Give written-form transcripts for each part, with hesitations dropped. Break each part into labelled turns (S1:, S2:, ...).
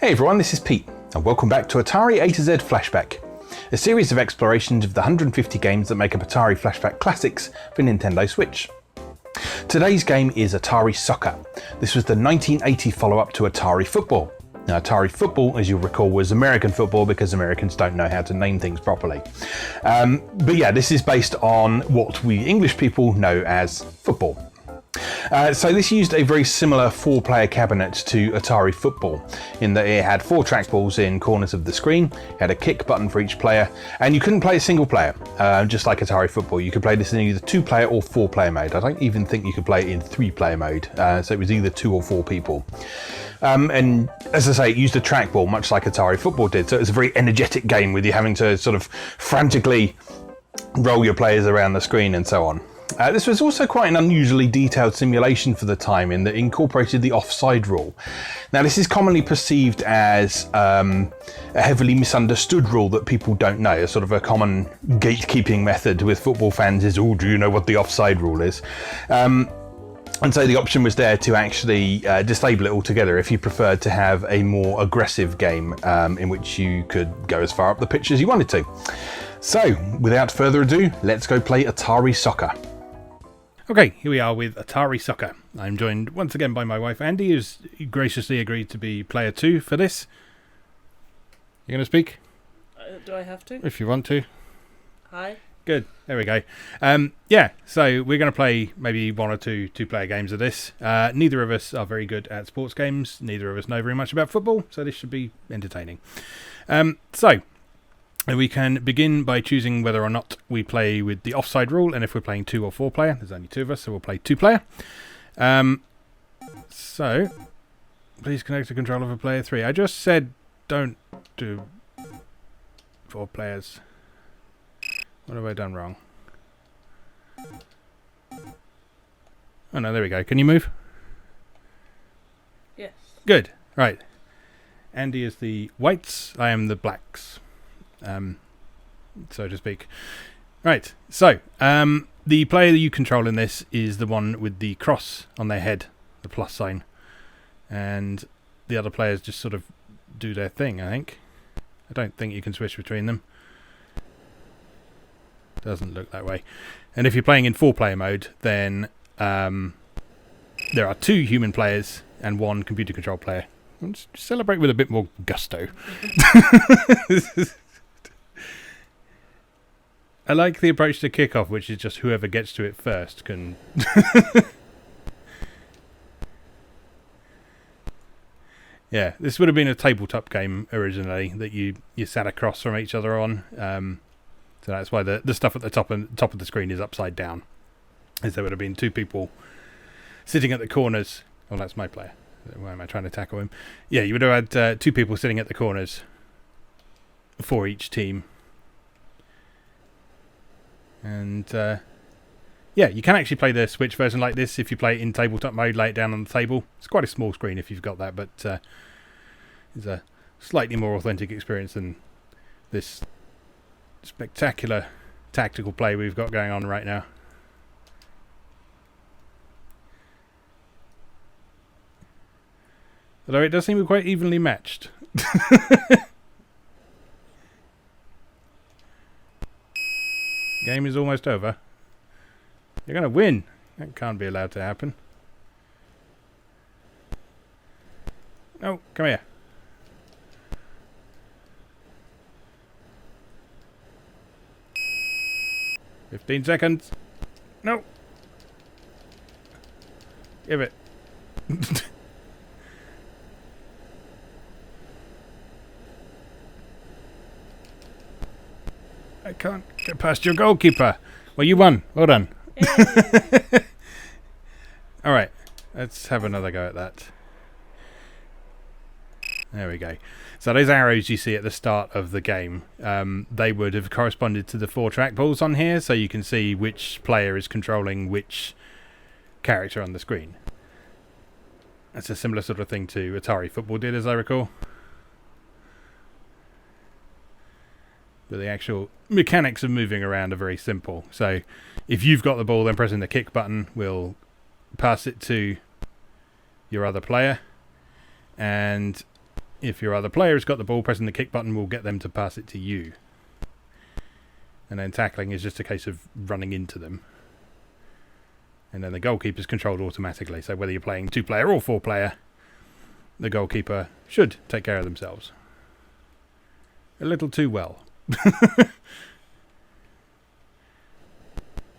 S1: Hey everyone, this is Pete, and welcome back to Atari A to Z Flashback, a series of explorations of the 150 games that make up Atari Flashback Classics for Nintendo Switch. Today's game is Atari Soccer. This was the 1980 follow-up to Atari Football. Now, Atari Football, as you'll recall, was American football because Americans don't know how to name things properly. But yeah, this is based on what we English people know as football. So this used a very similar four-player cabinet to Atari Football, in that it had four trackballs in corners of the screen, it had a kick button for each player, and you couldn't play a single player, just like Atari Football. You could play this in either two-player or four-player mode. I don't even think you could play it in three-player mode, so it was either two or four people. And as I say, it used a trackball, much like Atari Football did, so it was a very energetic game with you having to sort of frantically roll your players around the screen and so on. This was also quite an unusually detailed simulation for the time, in that it incorporated the offside rule. Now, this is commonly perceived as a heavily misunderstood rule that people don't know. A sort of a common gatekeeping method with football fans is, oh, do you know what the offside rule is? And so the option was there to actually disable it altogether if you preferred to have a more aggressive game in which you could go as far up the pitch as you wanted to. So, without further ado, let's go play Atari Soccer.
S2: Okay, here we are with Atari Soccer. I'm joined once again by my wife Andie, who's graciously agreed to be player 2 for this. You going to speak?
S3: Do I have to?
S2: If you want to.
S3: Hi.
S2: Good, there we go. Yeah, so we're going to play maybe one or two-player games of this. Neither of us are very good at sports games. Neither of us know very much about football, so this should be entertaining. So, we can begin by choosing whether or not we play with the offside rule, and if we're playing two or four player. There's only two of us, so we'll play two player. So, please connect the controller for player 3. I just said don't do four players. What have I done wrong? Oh no, there we go. Can you move?
S3: Yes. Good.
S2: Right. Andie is the whites, I am the blacks. So to speak. Right, so the player that you control in this is the one with the cross on their head, the plus sign, and the other players just sort of do their thing, I think. I don't think you can switch between them. Doesn't look that way. And if you're playing in four-player mode, then there are two human players and one computer control player. Let's celebrate with a bit more gusto. I like the approach to kickoff, which is just whoever gets to it first can... Yeah, this would have been a tabletop game originally that you sat across from each other on. So that's why the stuff at the top of the screen is upside down. As there would have been two people sitting at the corners. Well, that's my player. Why am I trying to tackle him? Yeah, you would have had two people sitting at the corners for each team. And yeah, you can actually play the Switch version like this if you play it in tabletop mode, lay it down on the table. It's quite a small screen if you've got that, but it's a slightly more authentic experience than this spectacular tactical play we've got going on right now. Although it does seem quite evenly matched. Game is almost over. You're going to win. That can't be allowed to happen. No, come here. "15 seconds. No. Give it." I can't get past your goalkeeper. Well, you won. Well done. Alright, let's have another go at that. There we go. So those arrows you see at the start of the game, they would have corresponded to the four trackballs on here, so you can see which player is controlling which character on the screen. That's a similar sort of thing to Atari Football did, as I recall. But the actual mechanics of moving around are very simple. So if you've got the ball, then pressing the kick button will pass it to your other player. And if your other player has got the ball, pressing the kick button will get them to pass it to you. And then tackling is just a case of running into them. And then the goalkeeper is controlled automatically. So whether you're playing 2-player or 4-player, the goalkeeper should take care of themselves. A little too well.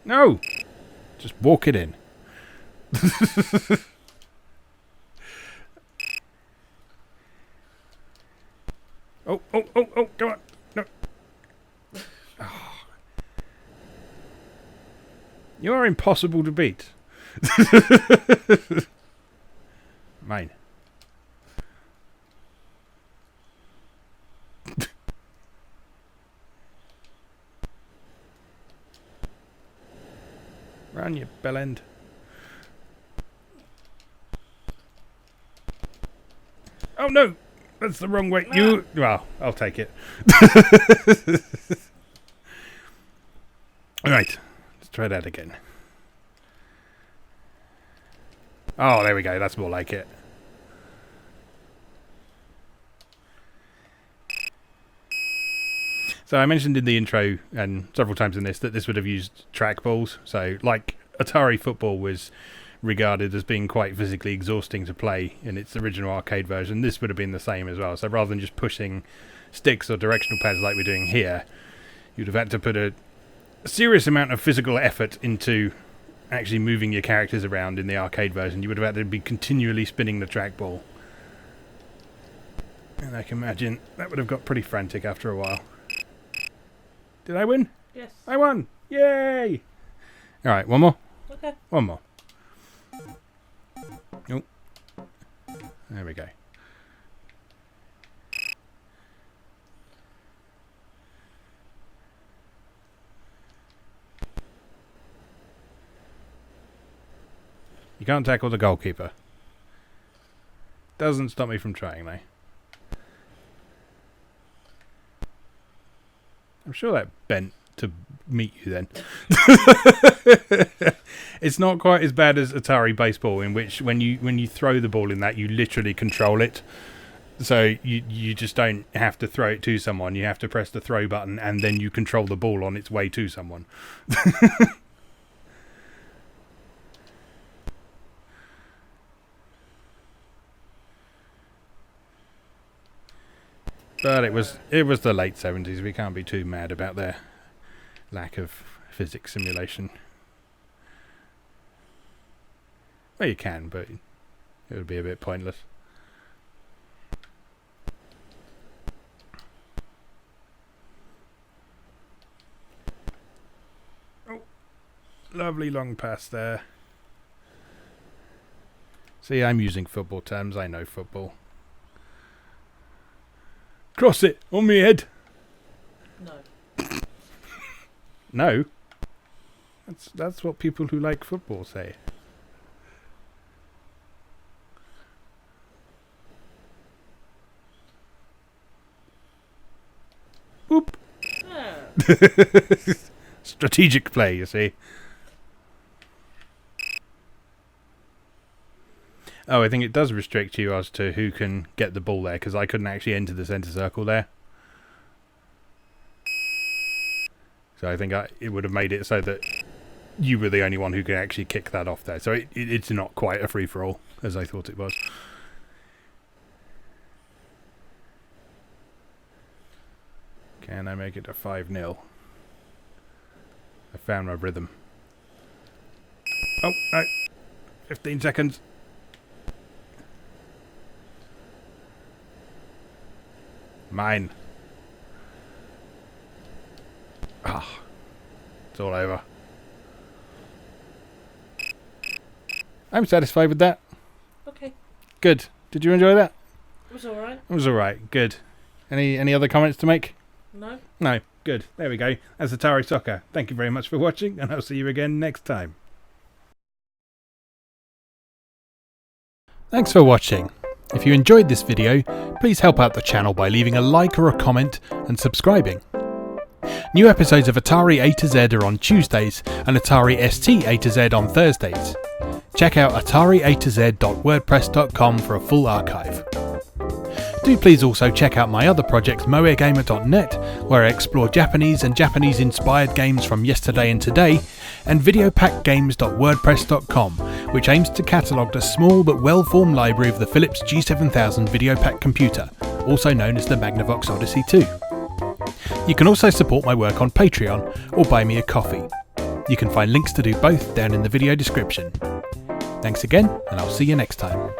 S2: No! Just walk it in. Oh, come on. No. Oh. You are impossible to beat. Mine. Run, you bellend. Oh no! That's the wrong way. You. Well, I'll take it. Alright. Let's try that again. Oh, there we go. That's more like it. So I mentioned in the intro and several times in this that this would have used trackballs. So like Atari Football was regarded as being quite physically exhausting to play in its original arcade version, this would have been the same as well. So rather than just pushing sticks or directional pads like we're doing here, you'd have had to put a serious amount of physical effort into actually moving your characters around in the arcade version. You would have had to be continually spinning the trackball. And I can imagine that would have got pretty frantic after a while. Did I win?
S3: Yes.
S2: I won! Yay! Alright, one more.
S3: Okay.
S2: One more. Oh. There we go. You can't tackle the goalkeeper. Doesn't stop me from trying, though. I'm sure that bent to meet you then. It's not quite as bad as Atari Baseball, in which when you throw the ball in that, you literally control it. So you just don't have to throw it to someone. You have to press the throw button and then you control the ball on its way to someone. But it was the late 70s. We can't be too mad about their lack of physics simulation. Well, you can, but it would be a bit pointless. Oh, lovely long pass there. See, I'm using football terms. I know football. Cross it on me head.
S3: No.
S2: No. That's what people who like football say. Boop.
S3: Ah.
S2: Strategic play, you see. Oh, I think it does restrict you as to who can get the ball there, because I couldn't actually enter the centre circle there. So I think it would have made it so that you were the only one who could actually kick that off there. So it's not quite a free-for-all, as I thought it was. Can I make it a 5-0? I found my rhythm. Oh, no. 15 seconds. Mine. Ah. It's all over. I'm satisfied with that.
S3: Okay.
S2: Good. Did you enjoy that?
S3: It was alright.
S2: It was alright. Good. Any other comments to make?
S3: No.
S2: No. Good. There we go. That's Atari Soccer. Thank you very much for watching, and I'll see you again next time. Thanks for watching. If you enjoyed this video, please help out the channel by leaving a like or a comment and subscribing. New episodes of Atari A to Z are on Tuesdays and Atari ST A to Z on Thursdays. Check out atariatoz.wordpress.com for a full archive. Do please also check out my other projects moegamer.net, where I explore Japanese and Japanese-inspired games from yesterday and today, and videopackgames.wordpress.com, which aims to catalogue the small but well-formed library of the Philips G7000 Videopack computer, also known as the Magnavox Odyssey 2. You can also support my work on Patreon or buy me a coffee. You can find links to do both down in the video description. Thanks again, and I'll see you next time.